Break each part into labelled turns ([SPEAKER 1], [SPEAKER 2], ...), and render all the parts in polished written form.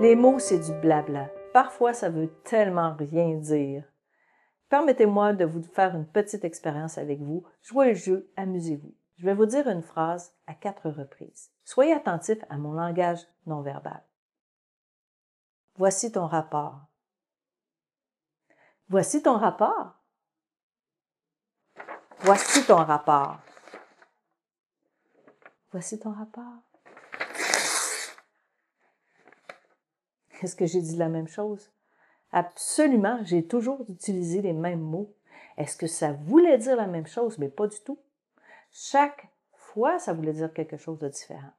[SPEAKER 1] Les mots, c'est du blabla. Parfois, ça veut tellement rien dire. Permettez-moi de vous faire une petite expérience avec vous. Jouez le jeu, amusez-vous. Je vais vous dire une phrase à 4 reprises. Soyez attentifs à mon langage non verbal. Voici ton rapport. Voici ton rapport. Voici ton rapport. Voici ton rapport. Est-ce que j'ai dit la même chose? Absolument, j'ai toujours utilisé les mêmes mots. Est-ce que ça voulait dire la même chose? Mais pas du tout. Chaque fois, ça voulait dire quelque chose de différent.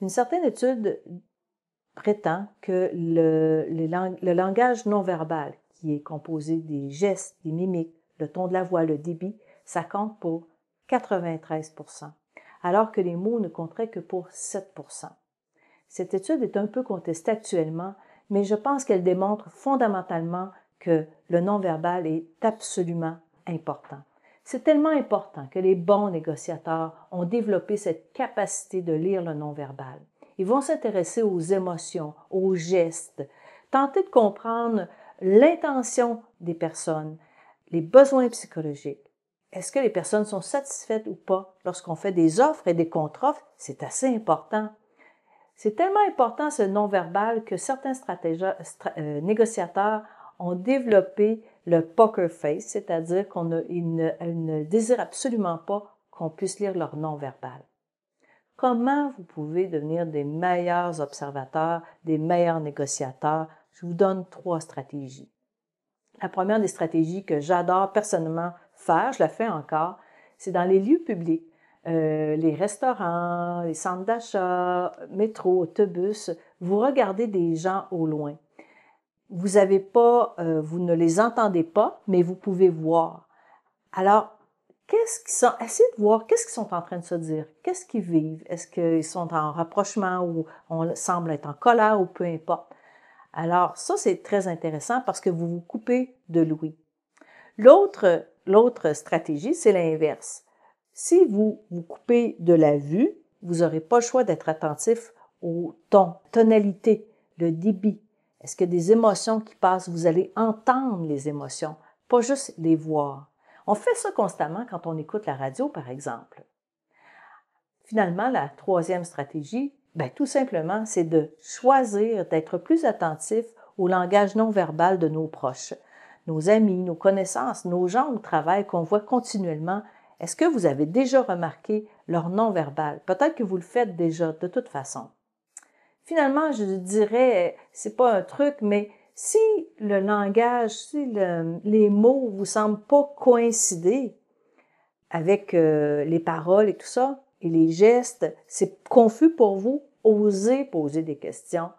[SPEAKER 1] Une certaine étude prétend que le langage non verbal, qui est composé des gestes, des mimiques, le ton de la voix, le débit, ça compte pour 93%, alors que les mots ne compteraient que pour 7%. Cette étude est un peu contestée actuellement, mais je pense qu'elle démontre fondamentalement que le non-verbal est absolument important. C'est tellement important que les bons négociateurs ont développé cette capacité de lire le non-verbal. Ils vont s'intéresser aux émotions, aux gestes, tenter de comprendre l'intention des personnes, les besoins psychologiques. Est-ce que les personnes sont satisfaites ou pas? Lorsqu'on fait des offres et des contre-offres, c'est assez important. C'est tellement important ce non-verbal que certains négociateurs ont développé le poker face, c'est-à-dire qu'ils ne désirent absolument pas qu'on puisse lire leur non-verbal. Comment vous pouvez devenir des meilleurs observateurs, des meilleurs négociateurs? Je vous donne 3 stratégies. La première des stratégies que j'adore personnellement faire, je la fais encore, c'est dans les lieux publics. Les restaurants, les centres d'achat, métro, autobus, vous regardez des gens au loin. Vous ne les entendez pas, mais vous pouvez voir. Alors, essayez de voir qu'est-ce qu'ils sont en train de se dire, qu'est-ce qu'ils vivent, est-ce qu'ils sont en rapprochement ou on semble être en colère ou peu importe. Alors, ça, c'est très intéressant parce que vous vous coupez de l'ouïe. L'autre stratégie, c'est l'inverse. Si vous vous coupez de la vue, vous n'aurez pas le choix d'être attentif au ton, tonalité, le débit. Est-ce qu'il y a des émotions qui passent? Vous allez entendre les émotions, pas juste les voir. On fait ça constamment quand on écoute la radio, par exemple. Finalement, la 3e stratégie, tout simplement, c'est de choisir d'être plus attentif au langage non verbal de nos proches, nos amis, nos connaissances, nos gens au travail qu'on voit continuellement. Est-ce que vous avez déjà remarqué leur non-verbal? Peut-être que vous le faites déjà de toute façon. Finalement, je dirais, c'est pas un truc, mais si le langage, les mots vous semblent pas coïncider avec les paroles et tout ça, et les gestes, c'est confus pour vous, osez poser des questions.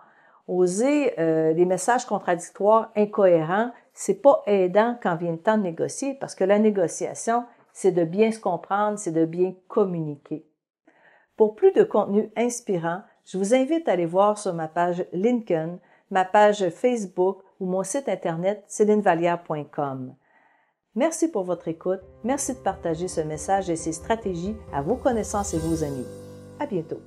[SPEAKER 1] Oser des messages contradictoires, incohérents, c'est pas aidant quand vient le temps de négocier, parce que la négociation, c'est de bien se comprendre, c'est de bien communiquer. Pour plus de contenu inspirant, je vous invite à aller voir sur ma page LinkedIn, ma page Facebook ou mon site internet célinevallière.com. Merci pour votre écoute. Merci de partager ce message et ces stratégies à vos connaissances et vos amis. À bientôt.